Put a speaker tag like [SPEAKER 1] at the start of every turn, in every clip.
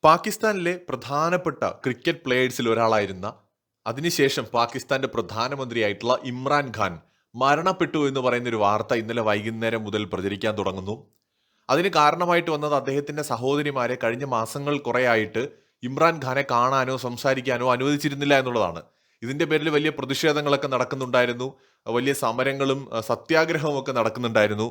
[SPEAKER 1] പാകിസ്ഥാനിലെ പ്രധാനപ്പെട്ട ക്രിക്കറ്റ് പ്ലേയേഴ്സിൽ ഒരാളായിരുന്ന അതിനുശേഷം പാകിസ്ഥാന്റെ പ്രധാനമന്ത്രിയായിട്ടുള്ള ഇമ്രാൻ ഖാൻ മരണപ്പെട്ടു എന്ന് പറയുന്ന ഒരു വാർത്ത ഇന്നലെ വൈകുന്നേരം മുതൽ പ്രചരിക്കാൻ തുടങ്ങുന്നു. അതിന് കാരണമായിട്ട് വന്നത് അദ്ദേഹത്തിന്റെ സഹോദരിമാരെ കഴിഞ്ഞ മാസങ്ങൾ കുറെയായിട്ട് ഇമ്രാൻ ഖാനെ കാണാനോ സംസാരിക്കാനോ അനുവദിച്ചിരുന്നില്ല എന്നുള്ളതാണ്. ഇതിന്റെ പേരിൽ വലിയ പ്രതിഷേധങ്ങളൊക്കെ നടക്കുന്നുണ്ടായിരുന്നു. വലിയ സമരങ്ങളും സത്യാഗ്രഹവും ഒക്കെ നടക്കുന്നുണ്ടായിരുന്നു.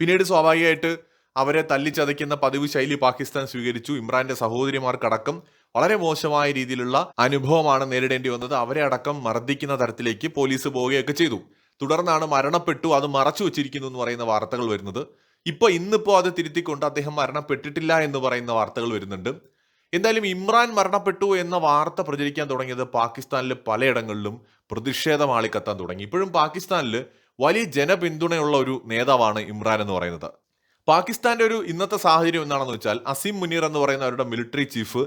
[SPEAKER 1] പിന്നീട് സ്വാഭാവികമായിട്ട് അവരെ തല്ലിച്ചതയ്ക്കുന്ന പതിവ് ശൈലി പാകിസ്ഥാൻ സ്വീകരിച്ചു. ഇമ്രാന്റെ സഹോദരിമാർക്കടക്കം വളരെ മോശമായ രീതിയിലുള്ള അനുഭവമാണ് നേരിടേണ്ടി വന്നത്. അവരെ അടക്കം മർദ്ദിക്കുന്ന തരത്തിലേക്ക് പോലീസ് പോവുകയൊക്കെ ചെയ്തു. തുടർന്നാണ് മരണപ്പെട്ടു, അത് മറച്ചു വെച്ചിരിക്കുന്നു എന്ന് പറയുന്ന വാർത്തകൾ വരുന്നത്. ഇന്നിപ്പോ അത് തിരുത്തിക്കൊണ്ട് അദ്ദേഹം മരണപ്പെട്ടിട്ടില്ല എന്ന് പറയുന്ന വാർത്തകൾ വരുന്നുണ്ട്. എന്തായാലും ഇമ്രാൻ മരണപ്പെട്ടു എന്ന വാർത്ത പ്രചരിക്കാൻ തുടങ്ങിയത് പാകിസ്ഥാനിൽ പലയിടങ്ങളിലും പ്രതിഷേധം ആളിക്കത്താൻ തുടങ്ങി. ഇപ്പോഴും പാകിസ്ഥാനിൽ വലിയ ജനപിന്തുണയുള്ള ഒരു നേതാവാണ് ഇമ്രാൻ എന്ന് പറയുന്നത്. പാകിസ്ഥാന്റെ ഒരു ഇന്നത്തെ സാഹചര്യം എന്താണെന്ന് വെച്ചാൽ അസിം മുനീർ എന്ന് പറയുന്ന അവരുടെ മിലിറ്ററി ചീഫ്,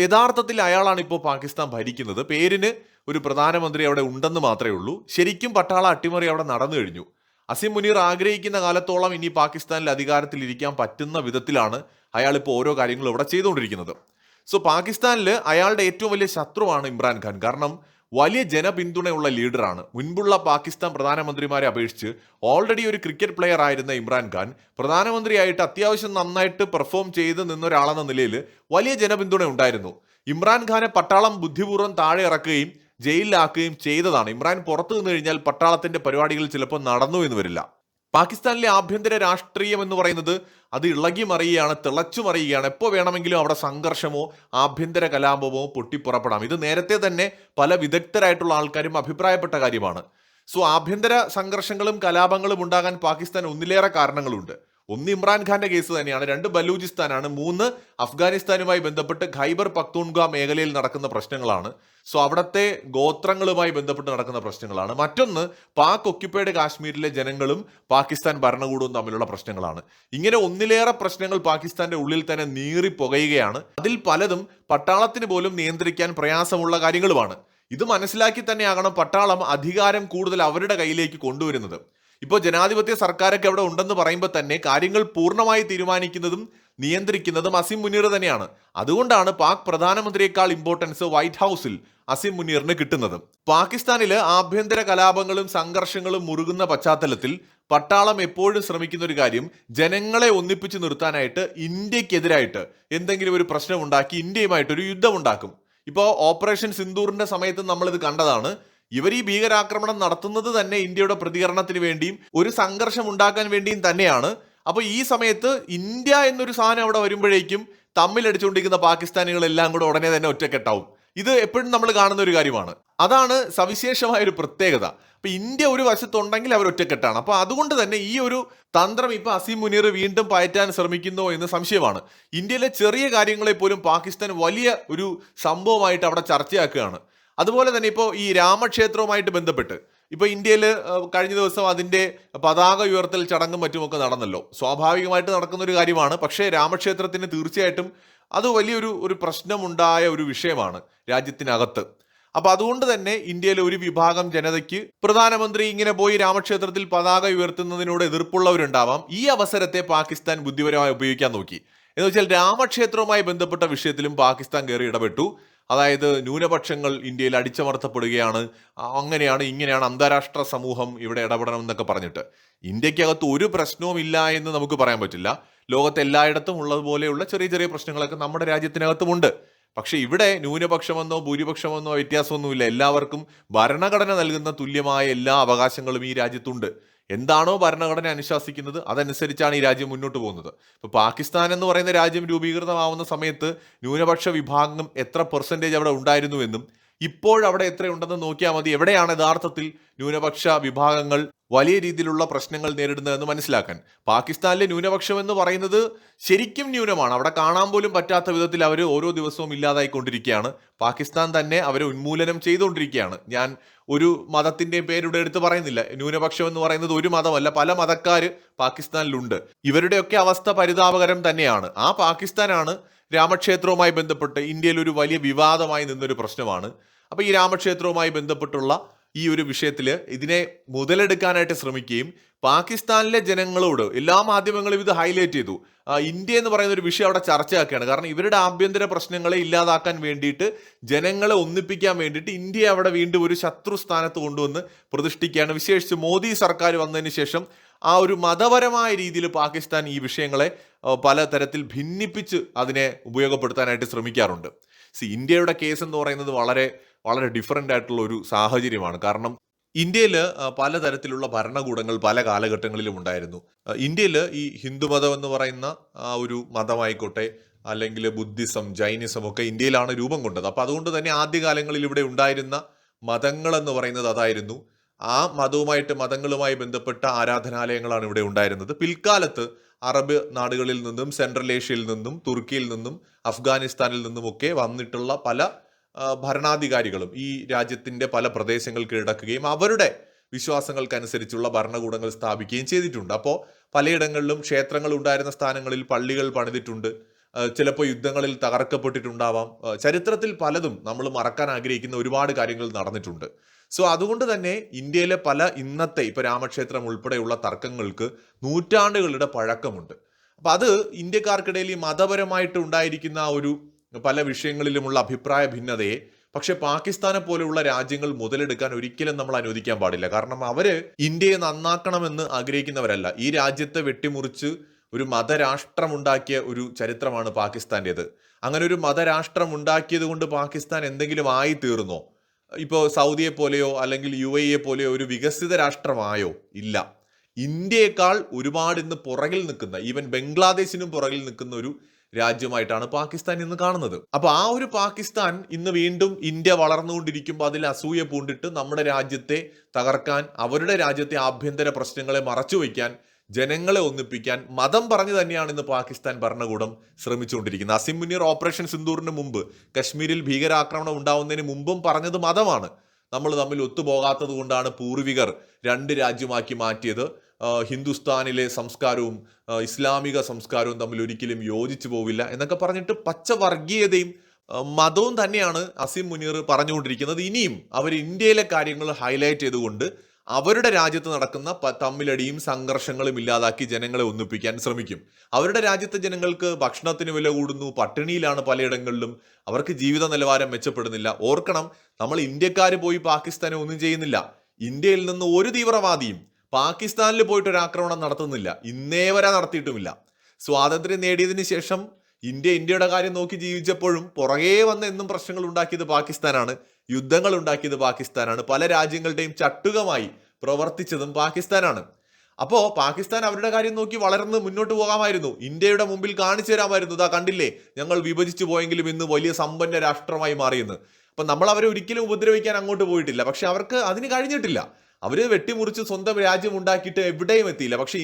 [SPEAKER 1] യഥാർത്ഥത്തിൽ അയാളാണ് ഇപ്പോൾ പാകിസ്ഥാൻ ഭരിക്കുന്നത്. പേരിന് ഒരു പ്രധാനമന്ത്രി അവിടെ ഉണ്ടെന്ന് മാത്രമേ ഉള്ളൂ. ശരിക്കും പട്ടാള അട്ടിമറി അവിടെ നടന്നു കഴിഞ്ഞു. അസിം മുനീർ ആഗ്രഹിക്കുന്ന കാലത്തോളം ഇനി പാകിസ്ഥാനിൽ അധികാരത്തിൽ ഇരിക്കാൻ പറ്റുന്ന വിധത്തിലാണ് അയാൾ ഇപ്പോൾ ഓരോ കാര്യങ്ങളും ഇവിടെ ചെയ്തുകൊണ്ടിരിക്കുന്നത്. സോ പാകിസ്ഥാനിൽ അയാളുടെ ഏറ്റവും വലിയ ശത്രുവാണ് ഇമ്രാൻഖാൻ. കാരണം വലിയ ജനപിന്തുണയുള്ള ലീഡറാണ്. മുൻപുള്ള പാകിസ്ഥാൻ പ്രധാനമന്ത്രിമാരെ അപേക്ഷിച്ച് ഓൾറെഡി ഒരു ക്രിക്കറ്റ് പ്ലെയർ ആയിരുന്ന ഇമ്രാൻഖാൻ പ്രധാനമന്ത്രിയായിട്ട് അത്യാവശ്യം നന്നായിട്ട് പെർഫോം ചെയ്ത് നിന്നൊരാളെന്ന നിലയിൽ വലിയ ജനപിന്തുണ ഉണ്ടായിരുന്നു. ഇമ്രാൻഖാനെ പട്ടാളം ബുദ്ധിപൂർവ്വം താഴെ ഇറക്കുകയും ജയിലിലാക്കുകയും ചെയ്തതാണ്. ഇമ്രാൻ പുറത്തു നിന്ന് കഴിഞ്ഞാൽ പട്ടാളത്തിന്റെ പരിപാടികൾ ചിലപ്പോൾ നടന്നു എന്ന് വരില്ല. പാകിസ്ഥാനിലെ ആഭ്യന്തര രാഷ്ട്രീയം എന്ന് പറയുന്നത് അത് ഇളകി മറിയുകയാണ്, തിളച്ചു മറിയുകയാണ്. എപ്പോൾ വേണമെങ്കിലും അവിടെ സംഘർഷമോ ആഭ്യന്തര കലാപമോ പൊട്ടിപ്പുറപ്പെടാം. ഇത് നേരത്തെ തന്നെ പല വിദഗ്ധരായിട്ടുള്ള ആൾക്കാരും അഭിപ്രായപ്പെട്ട കാര്യമാണ്. സോ ആഭ്യന്തര സംഘർഷങ്ങളും കലാപങ്ങളും ഉണ്ടാകാൻ പാകിസ്ഥാൻ ഒന്നിലേറെ കാരണങ്ങളുണ്ട്. ഒന്ന് ഇമ്രാൻഖാന്റെ കേസ് തന്നെയാണ്, രണ്ട് ബലൂചിസ്ഥാനാണ്, മൂന്ന് അഫ്ഗാനിസ്ഥാനുമായി ബന്ധപ്പെട്ട് ഖൈബർ പക്തൂൺഖ്വ മേഖലയിൽ നടക്കുന്ന പ്രശ്നങ്ങളാണ്. സോ അവിടുത്തെ ഗോത്രങ്ങളുമായി ബന്ധപ്പെട്ട് നടക്കുന്ന പ്രശ്നങ്ങളാണ്. മറ്റൊന്ന് പാക് ഒക്യുപ്പൈഡ് കാശ്മീരിലെ ജനങ്ങളും പാകിസ്ഥാൻ ഭരണകൂടവും തമ്മിലുള്ള പ്രശ്നങ്ങളാണ്. ഇങ്ങനെ ഒന്നിലേറെ പ്രശ്നങ്ങൾ പാകിസ്ഥാന്റെ ഉള്ളിൽ തന്നെ നീറി പുകയുകയാണ്. അതിൽ പലതും പട്ടാളത്തിന് പോലും നിയന്ത്രിക്കാൻ പ്രയാസമുള്ള കാര്യങ്ങളുമാണ്. ഇത് മനസ്സിലാക്കി തന്നെയാകണം പട്ടാളം അധികാരം കൂടുതൽ അവരുടെ കയ്യിലേക്ക് കൊണ്ടുവരുന്നത്. ഇപ്പോൾ ജനാധിപത്യ സർക്കാരൊക്കെ അവിടെ ഉണ്ടെന്ന് പറയുമ്പോൾ തന്നെ കാര്യങ്ങൾ പൂർണ്ണമായി തീരുമാനിക്കുന്നതും നിയന്ത്രിക്കുന്നതും അസിം മുനീർ തന്നെയാണ്. അതുകൊണ്ടാണ് പാക് പ്രധാനമന്ത്രിയേക്കാൾ ഇമ്പോർട്ടൻസ് വൈറ്റ് ഹൗസിൽ അസിം മുനീറിന് കിട്ടുന്നത്. പാകിസ്ഥാനില് ആഭ്യന്തര കലാപങ്ങളും സംഘർഷങ്ങളും മുറുകുന്ന പശ്ചാത്തലത്തിൽ പട്ടാളം എപ്പോഴും ശ്രമിക്കുന്ന ഒരു കാര്യം ജനങ്ങളെ ഒന്നിപ്പിച്ച് നിർത്താനായിട്ട് ഇന്ത്യക്കെതിരായിട്ട് എന്തെങ്കിലും ഒരു പ്രശ്നം ഉണ്ടാക്കി ഇന്ത്യയുമായിട്ടൊരു യുദ്ധം ഉണ്ടാക്കും. ഇപ്പോൾ ഓപ്പറേഷൻ സിന്ദൂറിന്റെ സമയത്ത് നമ്മളിത് കണ്ടതാണ്. ഇവർ ഈ ഭീകരാക്രമണം നടത്തുന്നത് തന്നെ ഇന്ത്യയുടെ പ്രതികരണത്തിന് വേണ്ടിയും ഒരു സംഘർഷം ഉണ്ടാക്കാൻ വേണ്ടിയും തന്നെയാണ്. അപ്പോൾ ഈ സമയത്ത് ഇന്ത്യ എന്നൊരു സാധനം അവിടെ വരുമ്പോഴേക്കും തമ്മിലടിച്ചുകൊണ്ടിരിക്കുന്ന പാകിസ്ഥാനികളെല്ലാം കൂടെ ഉടനെ തന്നെ ഒറ്റക്കെട്ടാവും. ഇത് എപ്പോഴും നമ്മൾ കാണുന്ന ഒരു കാര്യമാണ്. അതാണ് സവിശേഷമായ ഒരു പ്രത്യേകത. അപ്പൊ ഇന്ത്യ ഒരു വശത്തുണ്ടെങ്കിൽ അവർ ഒറ്റക്കെട്ടാണ്. അപ്പൊ അതുകൊണ്ട് തന്നെ ഈ ഒരു തന്ത്രം ഇപ്പൊ അസിം മുനീർ വീണ്ടും പയറ്റാൻ ശ്രമിക്കുന്നോ എന്ന് സംശയമാണ്. ഇന്ത്യയിലെ ചെറിയ കാര്യങ്ങളെ പോലും പാകിസ്ഥാൻ വലിയ ഒരു സംഭവമായിട്ട് അവിടെ ചർച്ചയാക്കുകയാണ്. അതുപോലെ തന്നെ ഇപ്പോൾ ഈ രാമക്ഷേത്രവുമായിട്ട് ബന്ധപ്പെട്ട് ഇപ്പോൾ ഇന്ത്യയിൽ കഴിഞ്ഞ ദിവസം അതിൻ്റെ പതാക ഉയർത്തൽ ചടങ്ങും മറ്റുമൊക്കെ നടന്നല്ലോ. സ്വാഭാവികമായിട്ട് നടക്കുന്ന ഒരു കാര്യമാണ്. പക്ഷേ രാമക്ഷേത്രത്തിന് തീർച്ചയായിട്ടും അത് വലിയൊരു പ്രശ്നമുണ്ടായ ഒരു വിഷയമാണ് രാജ്യത്തിനകത്ത്. അപ്പൊ അതുകൊണ്ട് തന്നെ ഇന്ത്യയിലെ ഒരു വിഭാഗം ജനതയ്ക്ക് പ്രധാനമന്ത്രി ഇങ്ങനെ പോയി രാമക്ഷേത്രത്തിൽ പതാക ഉയർത്തുന്നതിനോട് എതിർപ്പുള്ളവരുണ്ടാവാം. ഈ അവസരത്തെ പാകിസ്ഥാൻ ബുദ്ധിപരമായി ഉപയോഗിക്കാൻ നോക്കി. എന്ന് വെച്ചാൽ രാമക്ഷേത്രവുമായി ബന്ധപ്പെട്ട വിഷയത്തിലും പാകിസ്ഥാൻ കയറി ഇടപെട്ടു. അതായത് ന്യൂനപക്ഷങ്ങൾ ഇന്ത്യയിൽ അടിച്ചമർത്തപ്പെടുകയാണ്, അങ്ങനെയാണ് ഇങ്ങനെയാണ്, അന്താരാഷ്ട്ര സമൂഹം ഇവിടെ ഇടപെടണം എന്നൊക്കെ പറഞ്ഞിട്ട്. ഇന്ത്യക്കകത്ത് ഒരു പ്രശ്നവും ഇല്ല എന്ന് നമുക്ക് പറയാൻ പറ്റില്ല. ലോകത്ത് എല്ലായിടത്തും ഉള്ളതുപോലെയുള്ള ചെറിയ ചെറിയ പ്രശ്നങ്ങളൊക്കെ നമ്മുടെ രാജ്യത്തിനകത്തുമുണ്ട്. പക്ഷെ ഇവിടെ ന്യൂനപക്ഷമെന്നോ ഭൂരിപക്ഷമെന്നോ വ്യത്യാസമൊന്നുമില്ല. എല്ലാവർക്കും ഭരണഘടന നൽകുന്ന തുല്യമായ എല്ലാ അവകാശങ്ങളും ഈ രാജ്യത്തുണ്ട്. എന്താണോ ഭരണഘടന അനുശാസിക്കുന്നത് അതനുസരിച്ചാണ് ഈ രാജ്യം മുന്നോട്ട് പോകുന്നത്. ഇപ്പൊ പാകിസ്ഥാൻ എന്ന് പറയുന്ന രാജ്യം രൂപീകൃതമാവുന്ന സമയത്ത് ന്യൂനപക്ഷ വിഭാഗം എത്ര പെർസെൻറ്റേജ് അവിടെ ഉണ്ടായിരുന്നുവെന്നും ഇപ്പോഴവിടെ എത്രയുണ്ടെന്ന് നോക്കിയാൽ മതി എവിടെയാണ് യഥാർത്ഥത്തിൽ ന്യൂനപക്ഷ വിഭാഗങ്ങൾ വലിയ രീതിയിലുള്ള പ്രശ്നങ്ങൾ നേരിടുന്നതെന്ന് മനസ്സിലാക്കാൻ. പാകിസ്ഥാനിലെ ന്യൂനപക്ഷം എന്ന് പറയുന്നത് ശരിക്കും ന്യൂനമാണ്. അവിടെ കാണാൻ പോലും പറ്റാത്ത വിധത്തിൽ അവർ ഓരോ ദിവസവും ഇല്ലാതായിക്കൊണ്ടിരിക്കുകയാണ്. പാകിസ്ഥാൻ തന്നെ അവരെ ഉന്മൂലനം ചെയ്തുകൊണ്ടിരിക്കുകയാണ്. ഞാൻ ഒരു മതത്തിന്റെയും പേരുടെ എടുത്ത് പറയുന്നില്ല. ന്യൂനപക്ഷം എന്ന് പറയുന്നത് ഒരു മതമല്ല, പല മതക്കാര് പാകിസ്ഥാനിലുണ്ട്. ഇവരുടെയൊക്കെ അവസ്ഥ പരിതാപകരം തന്നെയാണ്. ആ പാകിസ്ഥാനാണ് രാമക്ഷേത്രവുമായി ബന്ധപ്പെട്ട് ഇന്ത്യയിൽ ഒരു വലിയ വിവാദമായി നിന്നൊരു പ്രശ്നമാണ്. അപ്പൊ ഈ രാമക്ഷേത്രവുമായി ബന്ധപ്പെട്ടുള്ള ഈ ഒരു വിഷയത്തിൽ ഇതിനെ മുതലെടുക്കാനായിട്ട് ശ്രമിക്കുകയും പാകിസ്ഥാനിലെ ജനങ്ങളോട് എല്ലാ മാധ്യമങ്ങളും ഇത് ഹൈലൈറ്റ് ചെയ്തു. ഇന്ത്യ എന്ന് പറയുന്ന ഒരു വിഷയം അവിടെ ചർച്ചയാക്കുകയാണ്. കാരണം ഇവരുടെ ആഭ്യന്തര പ്രശ്നങ്ങളെ ഇല്ലാതാക്കാൻ വേണ്ടിയിട്ട്, ജനങ്ങളെ ഒന്നിപ്പിക്കാൻ വേണ്ടിയിട്ട് ഇന്ത്യയെ അവിടെ വീണ്ടും ഒരു ശത്രു സ്ഥാനത്ത് കൊണ്ടുവന്ന് പ്രതിഷ്ഠിക്കുകയാണ്. വിശേഷിച്ച് മോദി സർക്കാർ വന്നതിന് ശേഷം ആ ഒരു മതപരമായ രീതിയിൽ പാകിസ്ഥാൻ ഈ വിഷയങ്ങളെ പലതരത്തിൽ ഭിന്നിപ്പിച്ച് അതിനെ ഉപയോഗപ്പെടുത്താനായിട്ട് ശ്രമിക്കാറുണ്ട്. ഇന്ത്യയുടെ കേസ് എന്ന് പറയുന്നത് വളരെ വളരെ ഡിഫറൻ്റ് ആയിട്ടുള്ള ഒരു സാഹചര്യമാണ്. കാരണം ഇന്ത്യയിൽ പലതരത്തിലുള്ള ഭരണകൂടങ്ങൾ പല കാലഘട്ടങ്ങളിലും ഉണ്ടായിരുന്നു. ഇന്ത്യയിൽ ഈ ഹിന്ദുമതം എന്ന് പറയുന്ന ആ ഒരു മതമായിക്കോട്ടെ, അല്ലെങ്കിൽ ബുദ്ധിസം, ജൈനിസം ഒക്കെ ഇന്ത്യയിലാണ് രൂപം കൊണ്ടത്. അപ്പം അതുകൊണ്ട് തന്നെ ആദ്യകാലങ്ങളിൽ ഇവിടെ ഉണ്ടായിരുന്ന മതങ്ങൾ എന്ന് പറയുന്നത് അതായിരുന്നു. ആ മതങ്ങളുമായി ബന്ധപ്പെട്ട ആരാധനാലയങ്ങളാണ് ഇവിടെ ഉണ്ടായിരുന്നത്. പിൽക്കാലത്ത് അറബ് നാടുകളിൽ നിന്നും, സെൻട്രൽ ഏഷ്യയിൽ നിന്നും, തുർക്കിയിൽ നിന്നും, അഫ്ഗാനിസ്ഥാനിൽ നിന്നുമൊക്കെ വന്നിട്ടുള്ള പല ഭരണാധികാരികളും ഈ രാജ്യത്തിന്റെ പല പ്രദേശങ്ങൾ കീഴടക്കുകയും അവരുടെ വിശ്വാസങ്ങൾക്കനുസരിച്ചുള്ള ഭരണകൂടങ്ങൾ സ്ഥാപിക്കുകയും ചെയ്തിട്ടുണ്ട്. അപ്പോൾ പലയിടങ്ങളിലും ക്ഷേത്രങ്ങൾ ഉണ്ടായിരുന്ന സ്ഥാനങ്ങളിൽ പള്ളികൾ പണിതിട്ടുണ്ട്. ചിലപ്പോൾ യുദ്ധങ്ങളിൽ തകർക്കപ്പെട്ടിട്ടുണ്ടാവാം. ചരിത്രത്തിൽ പലതും നമ്മൾ മറക്കാൻ ആഗ്രഹിക്കുന്ന ഒരുപാട് കാര്യങ്ങൾ നടന്നിട്ടുണ്ട്. അതുകൊണ്ട് തന്നെ ഇന്ത്യയിലെ പല ഇന്നത്തെ ഇപ്പൊ രാമക്ഷേത്രം ഉൾപ്പെടെയുള്ള തർക്കങ്ങൾക്ക് നൂറ്റാണ്ടുകളുടെ പഴക്കമുണ്ട്. അപ്പൊ അത് ഇന്ത്യക്കാർക്കിടയിൽ ഈ മതപരമായിട്ട് ഉണ്ടായിരിക്കുന്ന ഒരു പല വിഷയങ്ങളിലുമുള്ള അഭിപ്രായ ഭിന്നതയെ പക്ഷെ പാകിസ്ഥാനെ പോലെയുള്ള രാജ്യങ്ങൾ മുതലെടുക്കാൻ ഒരിക്കലും നമ്മൾ അനുവദിക്കാൻ പാടില്ല. കാരണം അവര് ഇന്ത്യയെ നന്നാക്കണമെന്ന് ആഗ്രഹിക്കുന്നവരല്ല. ഈ രാജ്യത്തെ വെട്ടിമുറിച്ച് ഒരു മതരാഷ്ട്രം ഉണ്ടാക്കിയ ഒരു ചരിത്രമാണ് പാകിസ്ഥാന്റേത്. അങ്ങനെ ഒരു മതരാഷ്ട്രം ഉണ്ടാക്കിയത് കൊണ്ട് പാകിസ്ഥാൻ എന്തെങ്കിലും ആയി തീർന്നോ? ഇപ്പോൾ സൗദിയെ പോലെയോ അല്ലെങ്കിൽ UAE പോലെയോ ഒരു വികസിത രാഷ്ട്രമായോ? ഇല്ല. ഇന്ത്യയെക്കാൾ ഒരുപാട് ഇന്ന് പുറകിൽ നിൽക്കുന്ന, ഈവൻ ബംഗ്ലാദേശിനും പുറകിൽ നിൽക്കുന്ന ഒരു രാജ്യമായിട്ടാണ് പാകിസ്ഥാൻ ഇന്ന് കാണുന്നത്. അപ്പൊ ആ ഒരു പാകിസ്ഥാൻ ഇന്ന് വീണ്ടും ഇന്ത്യ വളർന്നുകൊണ്ടിരിക്കുമ്പോൾ അതിൽ അസൂയ പൂണ്ടിട്ട് നമ്മുടെ രാജ്യത്തെ തകർക്കാൻ, അവരുടെ രാജ്യത്തെ ആഭ്യന്തര പ്രശ്നങ്ങളെ മറച്ചുവെക്കാൻ, ജനങ്ങളെ ഒന്നിപ്പിക്കാൻ മതം പറഞ്ഞു തന്നെയാണ് ഇന്ന് പാകിസ്ഥാൻ ഭരണകൂടം ശ്രമിച്ചുകൊണ്ടിരിക്കുന്നത്. അസിം മുനീർ ഓപ്പറേഷൻ സിന്ദൂറിന് മുമ്പ്, കശ്മീരിൽ ഭീകരാക്രമണം ഉണ്ടാവുന്നതിന് മുമ്പും പറഞ്ഞത് മതമാണ്. നമ്മൾ തമ്മിൽ ഒത്തുപോകാത്തത് കൊണ്ടാണ് പൂർവികർ രണ്ട് രാജ്യമാക്കി മാറ്റിയത്. ഹിന്ദുസ്ഥാനിലെ സംസ്കാരവും ഇസ്ലാമിക സംസ്കാരവും തമ്മിൽ ഒരിക്കലും യോജിച്ചു പോവില്ല എന്നൊക്കെ പറഞ്ഞിട്ട് പച്ച വർഗീയതയും മതവും തന്നെയാണ് അസിം മുനീർ പറഞ്ഞുകൊണ്ടിരിക്കുന്നത്. ഇനിയും അവർ ഇന്ത്യയിലെ കാര്യങ്ങൾ ഹൈലൈറ്റ് ചെയ്തുകൊണ്ട് അവരുടെ രാജ്യത്ത് നടക്കുന്ന തമ്മിലടിയും സംഘർഷങ്ങളും ഇല്ലാതാക്കി ജനങ്ങളെ ഒന്നിപ്പിക്കാൻ ശ്രമിക്കും. അവരുടെ രാജ്യത്തെ ജനങ്ങൾക്ക് ഭക്ഷണത്തിന് വില കൂടുന്നു, പട്ടിണിയിലാണ് പലയിടങ്ങളിലും, അവർക്ക് ജീവിത നിലവാരം മെച്ചപ്പെടുന്നില്ല. ഓർക്കണം, നമ്മൾ ഇന്ത്യക്കാർ പോയി പാകിസ്ഥാനെ ഒന്നും ചെയ്യുന്നില്ല. ഇന്ത്യയിൽ നിന്ന് ഒരു തീവ്രവാദിയും പാകിസ്ഥാനിൽ പോയിട്ട് ഒരു ആക്രമണം നടത്തുന്നില്ല, ഇന്നേ വരെ നടത്തിയിട്ടുമില്ല. സ്വാതന്ത്ര്യം നേടിയതിനു ശേഷം ഇന്ത്യയുടെ കാര്യം നോക്കി ജീവിച്ചപ്പോഴും പുറകെ വന്ന് എന്നും പ്രശ്നങ്ങൾ ഉണ്ടാക്കിയത് പാകിസ്ഥാനാണ്, യുദ്ധങ്ങൾ ഉണ്ടാക്കിയത് പാകിസ്ഥാനാണ്, പല രാജ്യങ്ങളുടെയും ചട്ടുകമായി പ്രവർത്തിച്ചതും പാകിസ്ഥാനാണ്. അപ്പോൾ പാകിസ്ഥാൻ അവരുടെ കാര്യം നോക്കി വളർന്ന് മുന്നോട്ട് പോകാമായിരുന്നു. ഇന്ത്യയുടെ മുമ്പിൽ കാണിച്ചു തരാമായിരുന്നു, ഇതാ കണ്ടില്ലേ ഞങ്ങൾ വിഭജിച്ചു പോയെങ്കിലും ഇന്ന് വലിയ സമ്പന്ന രാഷ്ട്രമായി മാറിയെന്ന്. അപ്പം നമ്മൾ അവരെ ഒരിക്കലും ഉപദ്രവിക്കാൻ അങ്ങോട്ട് പോയിട്ടില്ല. പക്ഷെ അവർക്ക് അതിന് കഴിഞ്ഞിട്ടില്ല. അവര് വെട്ടിമുറിച്ച് സ്വന്തം രാജ്യം ഉണ്ടാക്കിയിട്ട് എവിടെയും എത്തിയില്ല. പക്ഷെ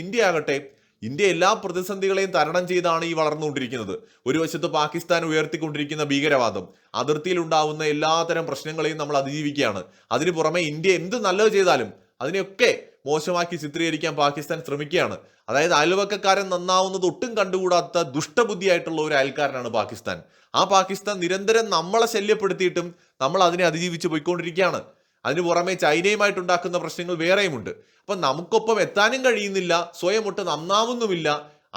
[SPEAKER 1] ഇന്ത്യ എല്ലാ പ്രതിസന്ധികളെയും തരണം ചെയ്താണ് ഈ വളർന്നുകൊണ്ടിരിക്കുന്നത്. ഒരു വശത്ത് പാകിസ്ഥാൻ ഉയർത്തിക്കൊണ്ടിരിക്കുന്ന ഭീകരവാദം, അതിർത്തിയിൽ ഉണ്ടാവുന്ന എല്ലാത്തരം പ്രശ്നങ്ങളെയും നമ്മൾ അതിജീവിക്കുകയാണ്. അതിനു പുറമെ ഇന്ത്യ എന്ത് നല്ലത് ചെയ്താലും അതിനെയൊക്കെ മോശമാക്കി ചിത്രീകരിക്കാൻ പാകിസ്ഥാൻ ശ്രമിക്കുകയാണ്. അതായത് അയൽവക്കക്കാരൻ നന്നാവുന്നത് ഒട്ടും കണ്ടുകൂടാത്ത ദുഷ്ടബുദ്ധിയായിട്ടുള്ള ഒരു അയൽക്കാരനാണ് പാകിസ്ഥാൻ. ആ പാകിസ്ഥാൻ നിരന്തരം നമ്മളെ ശല്യപ്പെടുത്തിയിട്ടും നമ്മൾ അതിനെ അതിജീവിച്ച് പോയിക്കൊണ്ടിരിക്കുകയാണ്. അതിനു പുറമെ ചൈനയുമായിട്ടുണ്ടാക്കുന്ന പ്രശ്നങ്ങൾ വേറെയുമുണ്ട്. അപ്പൊ നമുക്കൊപ്പം എത്താനും കഴിയുന്നില്ല, സ്വയം ഒട്ട് നന്നാവുന്നുമില്ല.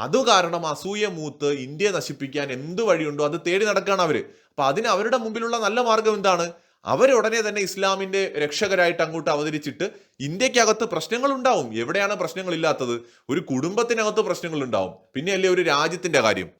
[SPEAKER 1] അതു കാരണം അസൂയ മൂത്ത് ഇന്ത്യയെ നശിപ്പിക്കാൻ എന്ത് വഴിയുണ്ടോ അത് തേടി നടക്കുകയാണ് അവര്. അപ്പൊ അതിന് അവരുടെ മുമ്പിലുള്ള നല്ല മാർഗം എന്താണ്? അവരുടനെ തന്നെ ഇസ്ലാമിന്റെ രക്ഷകരായിട്ട് അങ്ങോട്ട് അവതരിച്ചിട്ട് ഇന്ത്യക്കകത്ത് പ്രശ്നങ്ങൾ ഉണ്ടാവും. എവിടെയാണ് പ്രശ്നങ്ങൾ ഇല്ലാത്തത്? ഒരു കുടുംബത്തിനകത്ത് പ്രശ്നങ്ങൾ ഉണ്ടാവും. പിന്നെയല്ലേ ഒരു രാജ്യത്തിന്റെ കാര്യം.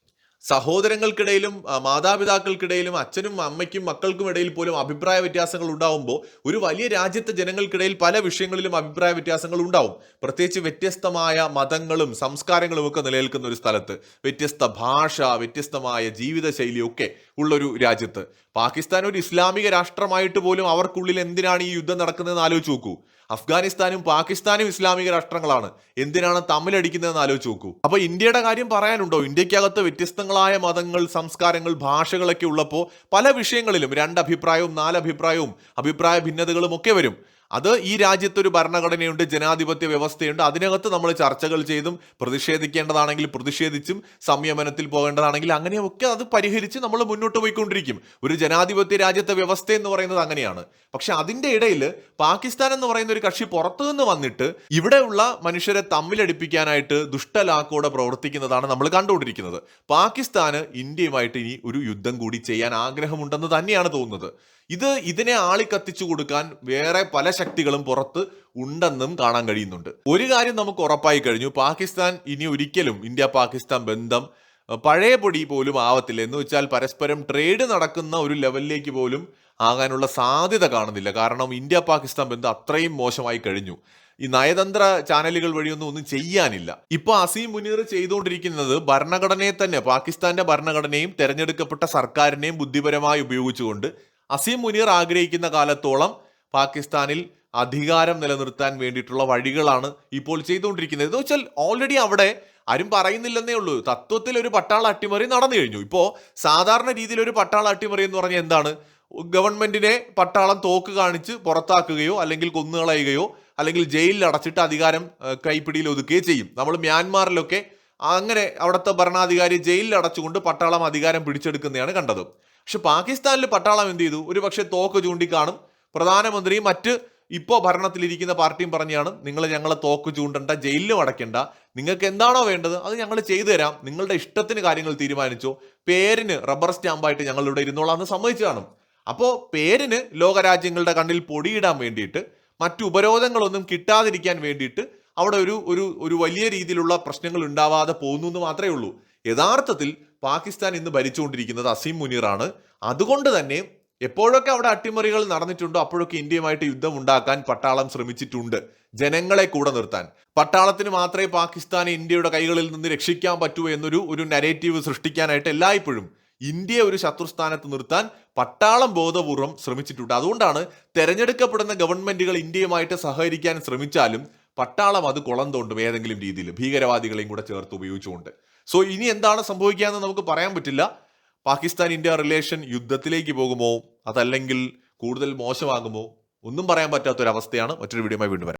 [SPEAKER 1] സഹോദരങ്ങൾക്കിടയിലും മാതാപിതാക്കൾക്കിടയിലും അച്ഛനും അമ്മയ്ക്കും മക്കൾക്കും ഇടയിൽ പോലും അഭിപ്രായ വ്യത്യാസങ്ങൾ ഉണ്ടാവുമ്പോൾ ഒരു വലിയ രാജ്യത്തെ ജനങ്ങൾക്കിടയിൽ പല വിഷയങ്ങളിലും അഭിപ്രായ വ്യത്യാസങ്ങൾ ഉണ്ടാവും. പ്രത്യേകിച്ച് വ്യത്യസ്തമായ മതങ്ങളും സംസ്കാരങ്ങളും ഒക്കെ നിലനിൽക്കുന്ന ഒരു സ്ഥലത്ത്, വ്യത്യസ്ത ഭാഷ, വ്യത്യസ്തമായ ജീവിതശൈലിയൊക്കെ ഉള്ളൊരു രാജ്യത്ത്, പാകിസ്ഥാൻ ഒരു ഇസ്ലാമിക രാഷ്ട്രമായിട്ട് പോലും അവർക്കുള്ളിൽ എന്തിനാണ് ഈ യുദ്ധം നടക്കുന്നതെന്ന് ആലോചിച്ച് നോക്കൂ. അഫ്ഗാനിസ്ഥാനും പാകിസ്ഥാനും ഇസ്ലാമിക രാഷ്ട്രങ്ങളാണ്, എന്തിനാണ് തമ്മിലടിക്കുന്നതെന്ന് ആലോചിച്ച് നോക്കൂ. അപ്പൊ ഇന്ത്യയുടെ കാര്യം പറയാനുണ്ടോ? ഇന്ത്യക്കകത്ത് വ്യത്യസ്തങ്ങളായ മതങ്ങൾ, സംസ്കാരങ്ങൾ, ഭാഷകളൊക്കെ ഉള്ളപ്പോൾ പല വിഷയങ്ങളിലും രണ്ടഭിപ്രായവും നാലഭിപ്രായവും അഭിപ്രായ ഭിന്നതകളും ഒക്കെ വരും. അത് ഈ രാജ്യത്തൊരു ഭരണഘടനയുണ്ട്, ജനാധിപത്യ വ്യവസ്ഥയുണ്ട്. അതിനകത്ത് നമ്മൾ ചർച്ചകൾ ചെയ്തും പ്രതിഷേധിക്കേണ്ടതാണെങ്കിൽ പ്രതിഷേധിച്ചും സംയമനത്തിൽ പോകേണ്ടതാണെങ്കിൽ അങ്ങനെയൊക്കെ അത് പരിഹരിച്ച് നമ്മൾ മുന്നോട്ട് പോയിക്കൊണ്ടിരിക്കും. ഒരു ജനാധിപത്യ രാജ്യത്തെ വ്യവസ്ഥ എന്ന് പറയുന്നത് അങ്ങനെയാണ്. പക്ഷെ അതിന്റെ ഇടയിൽ പാകിസ്ഥാൻ എന്ന് പറയുന്ന ഒരു കക്ഷി പുറത്തുനിന്ന് വന്നിട്ട് ഇവിടെയുള്ള മനുഷ്യരെ തമ്മിലടിപ്പിക്കാനായിട്ട് ദുഷ്ടലാക്കോടെ പ്രവർത്തിക്കുന്നതാണ് നമ്മൾ കണ്ടുകൊണ്ടിരിക്കുന്നത്. പാകിസ്ഥാന് ഇന്ത്യയുമായിട്ട് ഇനി ഒരു യുദ്ധം കൂടി ചെയ്യാൻ ആഗ്രഹമുണ്ടെന്ന് തന്നെയാണ് തോന്നുന്നത്. ഇതിനെ ആളിക്കത്തിച്ചു കൊടുക്കാൻ വേറെ പല ശക്തികളും പുറത്ത് ഉണ്ടെന്നും കാണാൻ കഴിയുന്നുണ്ട്. ഒരു കാര്യം നമുക്ക് ഉറപ്പായി കഴിഞ്ഞു, പാകിസ്ഥാൻ ഇനി ഒരിക്കലും ഇന്ത്യ പാകിസ്ഥാൻ ബന്ധം പഴയപടി പോലും ആവത്തില്ല. എന്ന് വെച്ചാൽ പരസ്പരം ട്രേഡ് നടക്കുന്ന ഒരു ലെവലിലേക്ക് പോലും ആകാനുള്ള സാധ്യത കാണുന്നില്ല. കാരണം ഇന്ത്യ പാകിസ്ഥാൻ ബന്ധം അത്രയും മോശമായി കഴിഞ്ഞു. ഈ നയതന്ത്ര ചാനലുകൾ വഴിയൊന്നും ചെയ്യാനില്ല. ഇപ്പൊ അസീം മുനീർ ചെയ്തുകൊണ്ടിരിക്കുന്നത് ഭരണഘടനയെ തന്നെ, പാകിസ്ഥാന്റെ ഭരണഘടനയും തെരഞ്ഞെടുക്കപ്പെട്ട സർക്കാരിനെയും ബുദ്ധിപരമായി ഉപയോഗിച്ചുകൊണ്ട് അസീം മുനീർ ആഗ്രഹിക്കുന്ന കാലത്തോളം പാകിസ്ഥാനിൽ അധികാരം നിലനിർത്താൻ വേണ്ടിയിട്ടുള്ള വഴികളാണ് ഇപ്പോൾ ചെയ്തുകൊണ്ടിരിക്കുന്നത്. എന്ന് വെച്ചാൽ ഓൾറെഡി അവിടെ ആരും പറയുന്നില്ലെന്നേ ഉള്ളൂ, തത്വത്തിൽ ഒരു പട്ടാള അട്ടിമറി നടന്നു കഴിഞ്ഞു. ഇപ്പോ സാധാരണ രീതിയിൽ ഒരു പട്ടാള അട്ടിമറി എന്ന് പറഞ്ഞാൽ എന്താണ്? ഗവൺമെന്റിനെ പട്ടാളം തോക്ക് കാണിച്ച് പുറത്താക്കുകയോ അല്ലെങ്കിൽ കൊന്നുകളയുകയോ അല്ലെങ്കിൽ ജയിലിൽ അടച്ചിട്ട് അധികാരം കൈപ്പിടിയിൽ ഒതുക്കുകയോ ചെയ്യും. നമ്മൾ മ്യാൻമാറിലൊക്കെ അങ്ങനെ അവിടുത്തെ ഭരണാധികാരി ജയിലിൽ അടച്ചുകൊണ്ട് പട്ടാളം അധികാരം പിടിച്ചെടുക്കുന്നതാണ് കണ്ടത്. പക്ഷെ പാകിസ്ഥാനിൽ പട്ടാളം എന്ത് ചെയ്തു? ഒരു പക്ഷേ തോക്ക് ചൂണ്ടിക്കാണും. പ്രധാനമന്ത്രിയും മറ്റ് ഇപ്പോൾ ഭരണത്തിലിരിക്കുന്ന പാർട്ടിയും പറഞ്ഞാണ്, നിങ്ങൾ ഞങ്ങളെ തോക്ക് ചൂണ്ടണ്ട, ജയിലിലും അടയ്ക്കണ്ട, നിങ്ങൾക്ക് എന്താണോ വേണ്ടത് അത് ഞങ്ങൾ ചെയ്തു തരാം, നിങ്ങളുടെ ഇഷ്ടത്തിന് കാര്യങ്ങൾ തീരുമാനിച്ചോ, പേരിന് റബ്ബർ സ്റ്റാമ്പായിട്ട് ഞങ്ങൾ ഇവിടെ ഇരുന്നോളാം എന്ന് സമ്മതിച്ചു കാണും. അപ്പോൾ പേരിന് ലോകരാജ്യങ്ങളുടെ കണ്ണിൽ പൊടിയിടാൻ വേണ്ടിയിട്ട്, മറ്റു ഉപരോധങ്ങളൊന്നും കിട്ടാതിരിക്കാൻ വേണ്ടിയിട്ട് അവിടെ ഒരു വലിയ രീതിയിലുള്ള പ്രശ്നങ്ങൾ ഉണ്ടാവാതെ പോകുന്നു എന്ന് മാത്രമേ ഉള്ളൂ. യഥാർത്ഥത്തിൽ പാകിസ്ഥാൻ ഇന്ന് ഭരിച്ചുകൊണ്ടിരിക്കുന്നത് അസീം മുനീറാണ്. അതുകൊണ്ട് തന്നെ എപ്പോഴൊക്കെ അവിടെ അട്ടിമറികൾ നടന്നിട്ടുണ്ടോ അപ്പോഴൊക്കെ ഇന്ത്യയുമായിട്ട് യുദ്ധം ഉണ്ടാക്കാൻ പട്ടാളം ശ്രമിച്ചിട്ടുണ്ട്, ജനങ്ങളെ കൂടെ നിർത്താൻ. പട്ടാളത്തിന് മാത്രമേ പാകിസ്ഥാനെ ഇന്ത്യയുടെ കൈകളിൽ നിന്ന് രക്ഷിക്കാൻ പറ്റൂ എന്നൊരു നരേറ്റീവ് സൃഷ്ടിക്കാനായിട്ട് എല്ലായ്പ്പോഴും ഇന്ത്യയെ ഒരു ശത്രുസ്ഥാനത്ത് നിർത്താൻ പട്ടാളം ബോധപൂർവം ശ്രമിച്ചിട്ടുണ്ട്. അതുകൊണ്ടാണ് തെരഞ്ഞെടുക്കപ്പെടുന്ന ഗവൺമെന്റുകൾ ഇന്ത്യയുമായിട്ട് സഹകരിക്കാൻ ശ്രമിച്ചാലും പട്ടാളം അത് കുളം തോണ്ടും ഏതെങ്കിലും രീതിയിൽ, ഭീകരവാദികളെയും കൂടെ ചേർത്ത് ഉപയോഗിച്ചുകൊണ്ട്. സോ ഇനി എന്താണ് സംഭവിക്കുക എന്ന് നമുക്ക് പറയാൻ പറ്റില്ല. പാകിസ്ഥാൻ ഇന്ത്യ റിലേഷൻ യുദ്ധത്തിലേക്ക് പോകുമോ അതല്ലെങ്കിൽ കൂടുതൽ മോശമാകുമോ ഒന്നും പറയാൻ പറ്റാത്തൊരവസ്ഥയാണ്. മറ്റൊരു വീഡിയോയുമായി വീണ്ടും വരാം.